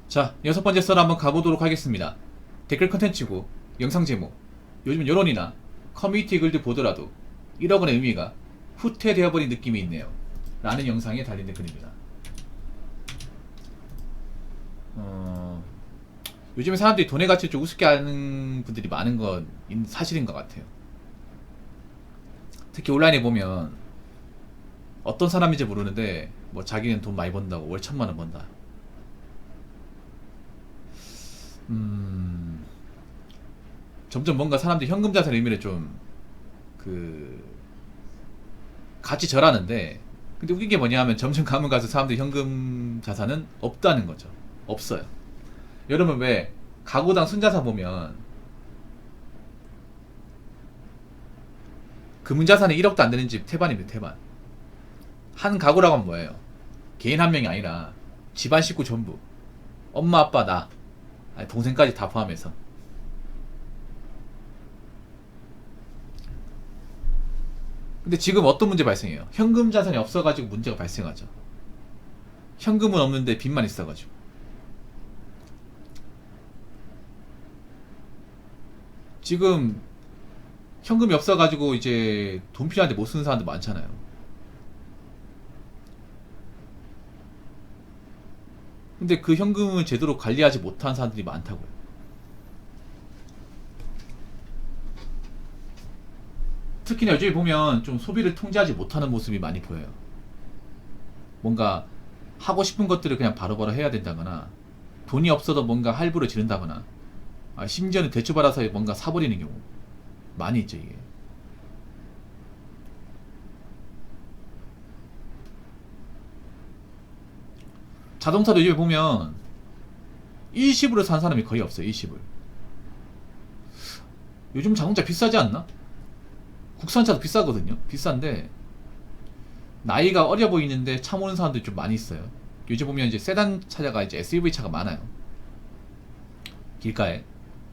자, 여섯 번째 썰 한번 가보도록 하겠습니다. 댓글 컨텐츠고, 영상 제목, 요즘 여론이나 커뮤니티 글들 보더라도 1억 원의 의미가 후퇴되어버린 느낌이 있네요. 라는 영상에 달린 댓글입니다. 요즘에 사람들이 돈의 가치를 좀 우습게 하는 분들이 많은 건 사실인 것 같아요. 특히 온라인에 보면 어떤 사람인지 모르는데 뭐 자기는 돈 많이 번다고 월 1,000만 원 번다. 점점 뭔가 사람들이 현금 자산의 의미를 좀 그 같이 절하는데, 근데 웃긴 게 뭐냐 하면 점점 가면 가서 사람들이 현금 자산은 없다는 거죠. 없어요. 여러분 왜 가구당 순자산 보면 금융자산이 1억도 안 되는 집 태반입니다. 태반. 한 가구라고 하면 뭐예요? 개인 한 명이 아니라 집안 식구 전부, 엄마 아빠 나 아니, 동생까지 다 포함해서. 근데 지금 어떤 문제 발생해요? 현금 자산이 없어가지고 문제가 발생하죠. 현금은 없는데 빚만 있어가지고. 지금 현금이 없어가지고 이제 돈 필요한데 못 쓰는 사람들 많잖아요. 근데 그 현금을 제대로 관리하지 못한 사람들이 많다고요. 특히나 요즘에 보면 좀 소비를 통제하지 못하는 모습이 많이 보여요. 뭔가 하고 싶은 것들을 그냥 바로바로 해야 된다거나, 돈이 없어도 뭔가 할부를 지른다거나, 심지어는 대출받아서 뭔가 사버리는 경우 많이 있죠. 이게 자동차도 요즘에 보면 일시불로 산 사람이 거의 없어요. 일시불. 요즘 자동차 비싸지 않나? 국산차도 비싸거든요. 비싼데 나이가 어려 보이는데 차 모는 사람들이 좀 많이 있어요. 요즘 보면 이제 세단 차가 이제 SUV 차가 많아요. 길가에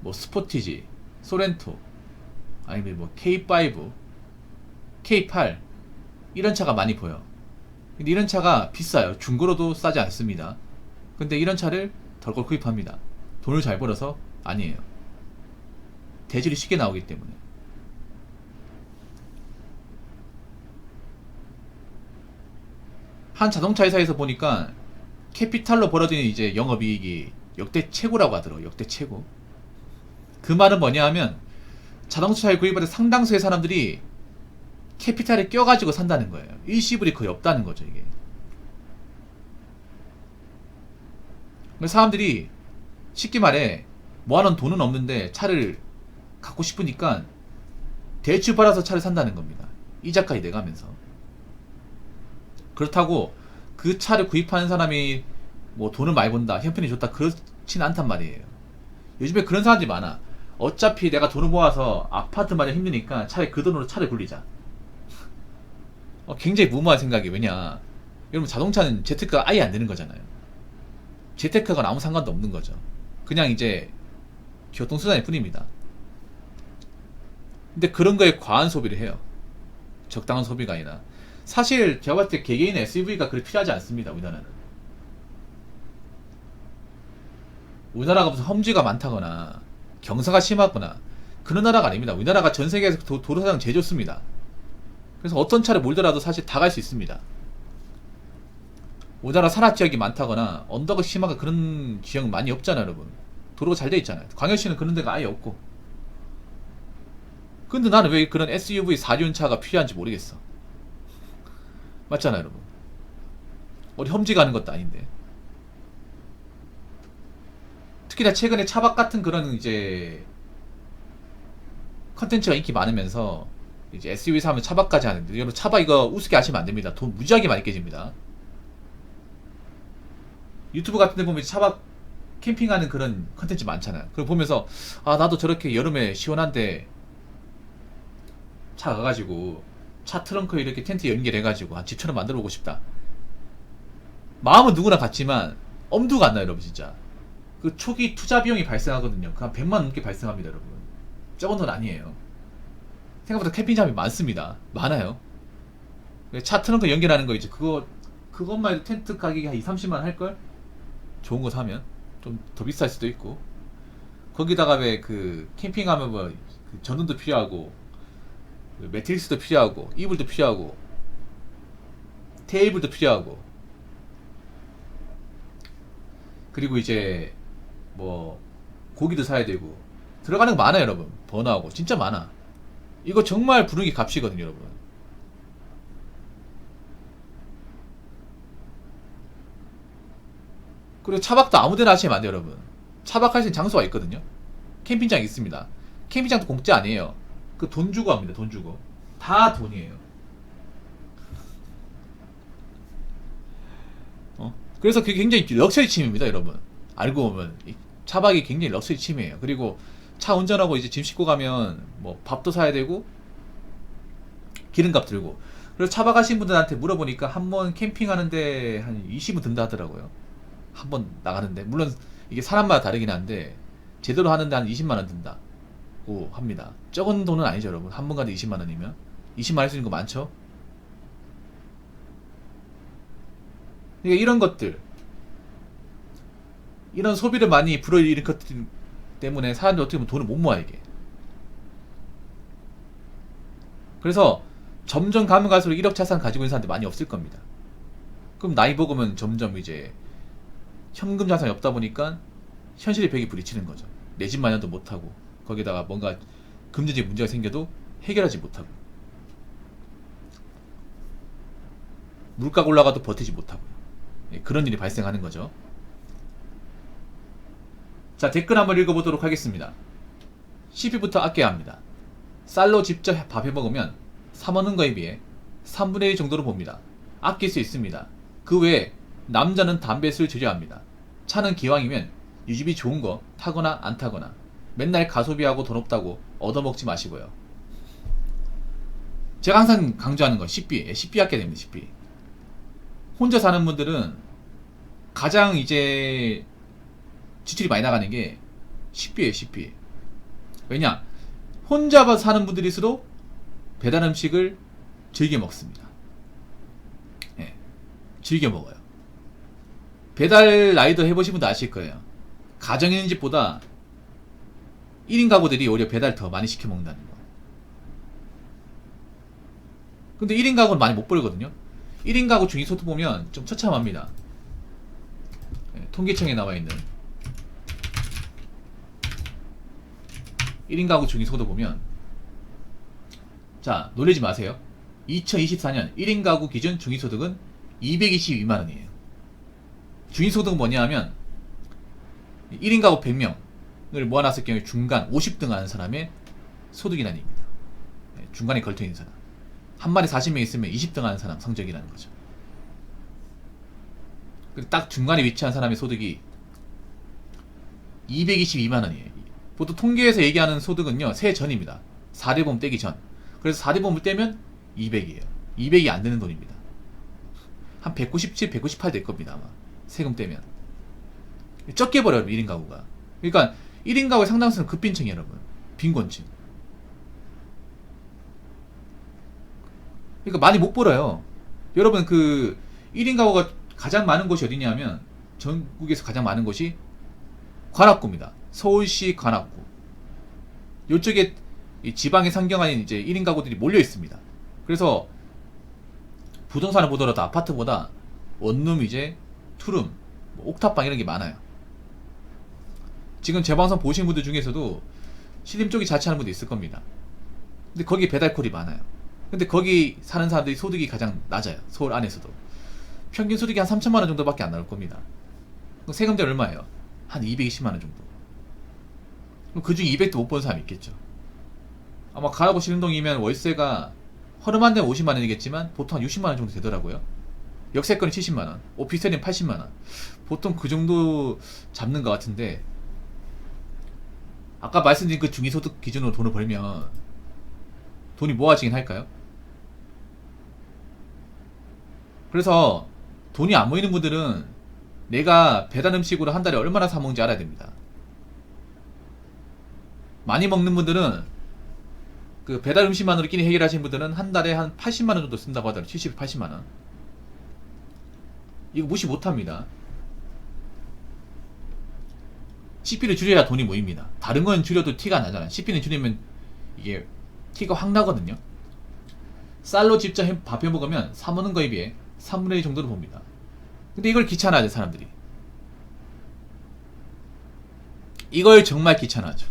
뭐 스포티지, 소렌토, 아니면 뭐 K5, K8 이런 차가 많이 보여. 근데 이런 차가 비싸요. 중고로도 싸지 않습니다. 근데 이런 차를 덜컥 구입합니다. 돈을 잘 벌어서? 아니에요. 대출이 쉽게 나오기 때문에. 한 자동차 회사에서 보니까 캐피탈로 벌어지는 이제 영업이익이 역대 최고라고 하더라고요. 역대 최고. 그 말은 뭐냐 하면 자동차를 구입할 때 상당수의 사람들이 캐피탈에 껴가지고 산다는 거예요. 일시불이 거의 없다는 거죠, 이게. 사람들이 쉽게 말해 모아놓은 돈은 없는데 차를 갖고 싶으니까 대출 받아서 차를 산다는 겁니다. 이자까지 내가면서. 그렇다고 그 차를 구입하는 사람이 뭐 돈을 많이 번다, 형편이 좋다, 그렇진 않단 말이에요. 요즘에 그런 사람들이 많아. 어차피 내가 돈을 모아서 아파트 마련 힘드니까 차라리 그 돈으로 차를 굴리자. 굉장히 무모한 생각이. 왜냐, 여러분 자동차는 재테크가 아예 안 되는 거잖아요. 재테크가 아무 상관도 없는 거죠. 그냥 이제 교통수단일 뿐입니다. 근데 그런 거에 과한 소비를 해요. 적당한 소비가 아니라. 사실 제가 봤을 때 개개인 SUV가 그렇게 필요하지 않습니다. 우리나라는. 우리나라가 무슨 험지가 많다거나 경사가 심하거나 그런 나라가 아닙니다. 우리나라가 전 세계에서 도로사장 제일 좋습니다. 그래서 어떤 차를 몰더라도 사실 다 갈 수 있습니다. 우리나라 산악지역이 많다거나 언덕이 심하고 그런 지역은 많이 없잖아요. 여러분, 도로가 잘 돼 있잖아요. 광역시는 그런 데가 아예 없고. 근데 나는 왜 그런 SUV 4륜차가 필요한지 모르겠어. 맞잖아요, 여러분. 어디 험지 가는 것도 아닌데. 특히나 최근에 차박 같은 그런 이제 컨텐츠가 인기 많으면서 이제 SUV 사면 차박까지 하는데, 여러분 차박 이거 우습게 하시면 안 됩니다. 돈 무지하게 많이 깨집니다. 유튜브 같은 데 보면 차박 캠핑하는 그런 컨텐츠 많잖아요. 그걸 보면서 나도 저렇게 여름에 시원한데 차 가가지고 차 트렁크에 이렇게 텐트 연결해가지고 한 집처럼 만들어보고 싶다. 마음은 누구나 같지만 엄두가 안 나요, 여러분. 진짜 그 초기 투자 비용이 발생하거든요. 그 한 100만 넘게 발생합니다, 여러분. 적은 돈 아니에요. 생각보다 캠핑장이 많습니다. 많아요. 차 트렁크 연결하는 거 이제 그것만 해도 텐트 가격이 한 2, 30만 할걸? 좋은 거 사면. 좀 더 비쌀 수도 있고. 거기다가 왜 그 캠핑하면 뭐그 전등도 필요하고 매트리스도 필요하고 이불도 필요하고 테이블도 필요하고, 그리고 이제 뭐 고기도 사야 되고 들어가는 거 많아요 여러분. 번호하고 진짜 많아. 이거 정말 부르는 게 값이거든요 여러분. 그리고 차박도 아무데나 하시면 안 돼요 여러분. 차박할 수 있는 장소가 있거든요. 캠핑장이 있습니다. 캠핑장도 공짜 아니에요. 그 돈 주고 합니다. 돈 주고. 다 돈이에요. 그래서 그게 굉장히 럭셔리 취미입니다 여러분. 알고 보면 차박이 굉장히 럭셔리 취미예요. 그리고 차 운전하고 이제 짐 싣고 가면 뭐 밥도 사야 되고 기름값 들고. 그래서 차박하신 분들한테 물어보니까 한 번 캠핑하는데 한 20은 든다 하더라고요. 한 번 나가는데. 물론 이게 사람마다 다르긴 한데 제대로 하는데 한 20만원 든다고 합니다. 적은 돈은 아니죠 여러분. 한 번 가도 20만원이면 20만 할 수 있는 거 많죠. 그러니까 이런 것들, 이런 소비를 많이 불어일으킨 것들 때문에 사람들이 어떻게 보면 돈을 못 모아 이게. 그래서 점점 가면 갈수록 1억 자산 가지고 있는 사람들 많이 없을 겁니다. 그럼 나이 먹으면 점점 이제 현금 자산이 없다 보니까 현실의 벽이 부딪히는 거죠. 내 집 마련도 못하고 거기다가 뭔가 금전적 문제가 생겨도 해결하지 못하고 물가가 올라가도 버티지 못하고 그런 일이 발생하는 거죠. 자, 댓글 한번 읽어보도록 하겠습니다. CP부터 아껴야 합니다. 쌀로 직접 밥 해먹으면 사 먹는 거에 비해 3분의 1 정도로 봅니다. 아낄 수 있습니다. 그 외에 남자는 담배 술 줄여야 합니다. 차는 기왕이면 유지비 좋은 거 타거나 안 타거나 맨날 가소비하고 돈 없다고 얻어먹지 마시고요. 제가 항상 강조하는 건 식비 아껴야 됩니다. 식비. 혼자 사는 분들은 가장 이제 지출이 많이 나가는 게 식비예요. 식비. 왜냐? 혼자 사는 분들일수록 배달 음식을 즐겨 먹습니다. 예, 즐겨 먹어요. 배달 라이더 해보신 분도 아실 거예요. 가정 있는 집보다 1인 가구들이 오히려 배달 더 많이 시켜 먹는다는 거. 근데 1인 가구는 많이 못 벌거든요. 1인 가구 중위소득 보면 좀 처참합니다. 예, 통계청에 나와 있는 1인 가구 중위소득 보면, 자, 놀라지 마세요. 2024년 1인 가구 기준 중위소득은 222만원이에요. 중위소득은 뭐냐 하면 1인 가구 100명을 모아놨을 경우에 중간 50등 하는 사람의 소득이란입니다. 중간에 걸쳐있는 사람. 한 마리 40명 있으면 20등 하는 사람 성적이라는 거죠. 딱 중간에 위치한 사람의 소득이 222만원이에요. 보통 통계에서 얘기하는 소득은요, 세해 전입니다. 4대보험 떼기 전. 그래서 4대보험을 떼면 200이에요. 200이 안 되는 돈입니다. 한 197, 198 될 겁니다, 아마. 세금 떼면. 적게 벌어요, 1인 가구가. 그러니까 1인 가구의 상당수는 급빈층이에요, 여러분. 빈곤층. 그러니까 많이 못 벌어요. 여러분, 그 1인 가구가 가장 많은 곳이 어디냐면 전국에서 가장 많은 곳이 관악구입니다. 서울시 관악구. 요쪽에 지방의 상경하는 이제 1인 가구들이 몰려 있습니다. 그래서 부동산을 보더라도 아파트보다 원룸, 이제 투룸, 뭐 옥탑방 이런 게 많아요. 지금 제 방송 보신 분들 중에서도 신림 쪽에 자취하는 분도 있을 겁니다. 근데 거기 배달콜이 많아요. 근데 거기 사는 사람들이 소득이 가장 낮아요. 서울 안에서도. 평균 소득이 한 3천만원 정도밖에 안 나올 겁니다. 세금대는 얼마예요? 한 220만원 정도. 그 중에 200도 못 버는 사람이 있겠죠. 아마 가라고 신림동이면 월세가 허름한 데는 50만원이겠지만 보통 한 60만원 정도 되더라고요. 역세권이 70만원, 오피스텔은 80만원. 보통 그 정도 잡는 것 같은데, 아까 말씀드린 그 중위소득 기준으로 돈을 벌면 돈이 모아지긴 할까요? 그래서 돈이 안 모이는 분들은 내가 배달 음식으로 한 달에 얼마나 사 먹는지 알아야 됩니다. 많이 먹는 분들은, 그 배달 음식만으로 끼니 해결하시는 분들은 한 달에 한 80만원 정도 쓴다고 하더라고요. 70, 80만원. 이거 무시 못합니다. CP를 줄여야 돈이 모입니다. 다른 건 줄여도 티가 안 나잖아. CP는 줄이면 이게 티가 확 나거든요. 쌀로 직접 밥 해 먹으면 사 먹는 거에 비해 3분의 1 정도로 봅니다. 근데 이걸 귀찮아하죠, 사람들이. 이걸 정말 귀찮아하죠.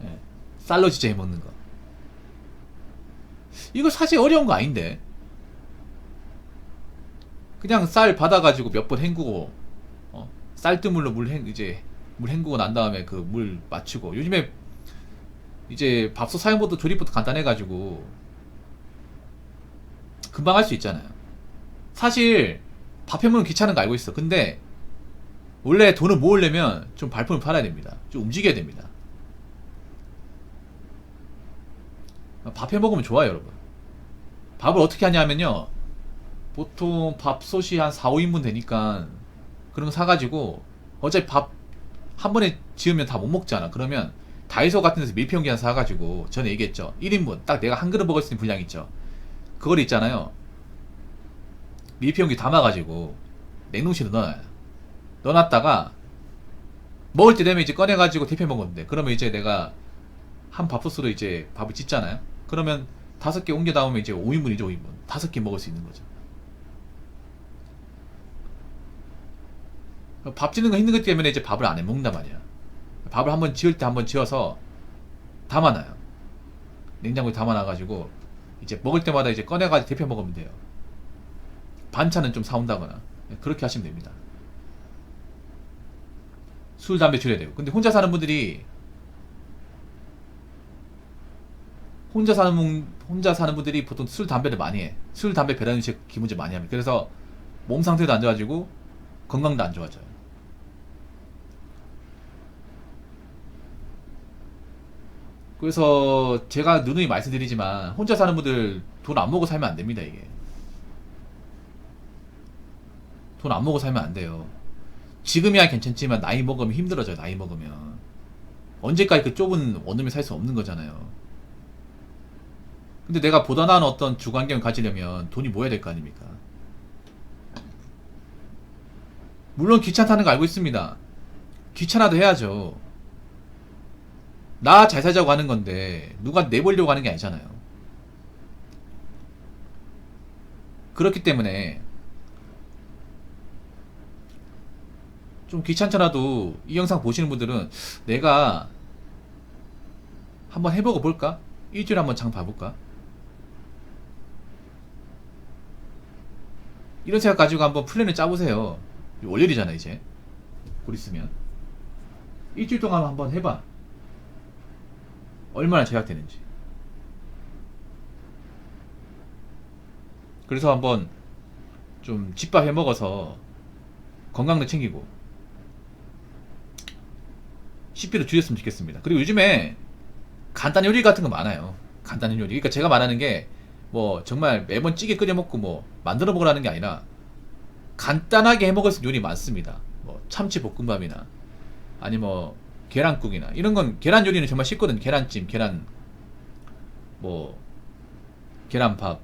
예, 쌀로 진짜 해 먹는 거. 이거 사실 어려운 거 아닌데. 그냥 쌀 받아가지고 몇 번 헹구고, 쌀뜨물로 물 헹구고 난 다음에 그 물 맞추고. 요즘에 이제 밥솥 사용부터 조립부터 간단해가지고 금방 할 수 있잖아요. 사실 밥 해먹는 귀찮은 거 알고 있어. 근데 원래 돈을 모으려면 좀 발품을 팔아야 됩니다. 좀 움직여야 됩니다. 밥 해먹으면 좋아요, 여러분. 밥을 어떻게 하냐면요, 보통 밥솥이 한 4, 5인분 되니까 그런 거 사가지고, 어차피 밥 한 번에 지으면 다 못 먹잖아. 그러면 다이소 같은 데서 밀폐용기 하나 사가지고, 전에 얘기했죠, 1인분 딱 내가 한 그릇 먹을 수 있는 분량 있죠. 그걸 있잖아요, 밀폐용기 담아가지고 냉동실에 넣어놔요. 넣어놨다가 먹을 때 되면 이제 꺼내가지고 데펴 먹으면 돼. 그러면 이제 내가 한 밥솥으로 이제 밥을 짓잖아요. 그러면 5개 옮겨 나오면 이제 5인분이죠, 5인분. 5개 먹을 수 있는 거죠. 밥 짓는 거 힘든 것 때문에 이제 밥을 안 해 먹는단 말이야. 밥을 한번 지을 때 한번 지어서 담아놔요. 냉장고에 담아놔가지고 이제 먹을 때마다 이제 꺼내가지고 데펴 먹으면 돼요. 반찬은 좀 사온다거나 그렇게 하시면 됩니다. 술, 담배 줄여야 돼요. 근데 혼자 사는 분들이, 혼자 사는 분들이 보통 술, 담배를 많이 해. 술, 담배, 배달 음식 기본적으로 많이 합니다. 그래서 몸 상태도 안 좋아지고 건강도 안 좋아져요. 그래서 제가 누누이 말씀드리지만, 혼자 사는 분들 돈 안 먹고 살면 안 됩니다. 이게 돈 안 먹고 살면 안 돼요. 지금이야 괜찮지만 나이 먹으면 힘들어져요. 나이 먹으면 언제까지 그 좁은 원룸에 살 수 없는 거잖아요. 근데 내가 보다 나은 어떤 주거 환경을 가지려면 돈이 모여야 될 거 아닙니까? 물론 귀찮다는 거 알고 있습니다. 귀찮아도 해야죠. 나 잘 살자고 하는 건데 누가 내보려고 하는 게 아니잖아요. 그렇기 때문에 좀 귀찮더라도 이 영상 보시는 분들은 내가 한번 해보고 볼까? 일주일에 한번 장 봐볼까? 이런 생각 가지고 한번 플랜을 짜보세요. 월요일이잖아 이제. 곧 있으면 일주일 동안 한번 해봐. 얼마나 제약되는지. 그래서 한번 좀 집밥 해먹어서 건강도 챙기고 식비를 줄였으면 좋겠습니다. 그리고 요즘에 간단 요리 같은 거 많아요. 간단한 요리. 그러니까 제가 말하는 게 뭐 정말 매번 찌개 끓여 먹고 뭐 만들어 먹으라는 게 아니라 간단하게 해 먹을 수 있는 요리 많습니다. 뭐 참치 볶음밥이나 아니 뭐 계란국이나 이런 건, 계란 요리는 정말 쉽거든. 계란찜, 뭐 계란밥,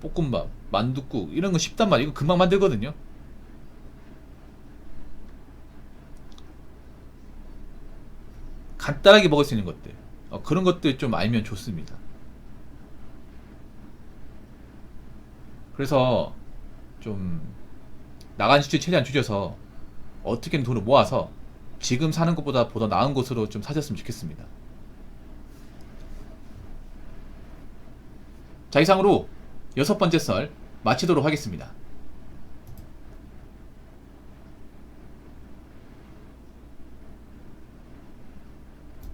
볶음밥, 만둣국 이런 거 쉽단 말이에요. 이거 금방 만들거든요. 간단하게 먹을 수 있는 것들, 그런 것들 좀 알면 좋습니다. 그래서 좀 나간 지출 최대한 줄여서 어떻게든 돈을 모아서 지금 사는 것보다 보다 나은 곳으로 좀 사셨으면 좋겠습니다. 자, 이상으로 6번째 썰 마치도록 하겠습니다.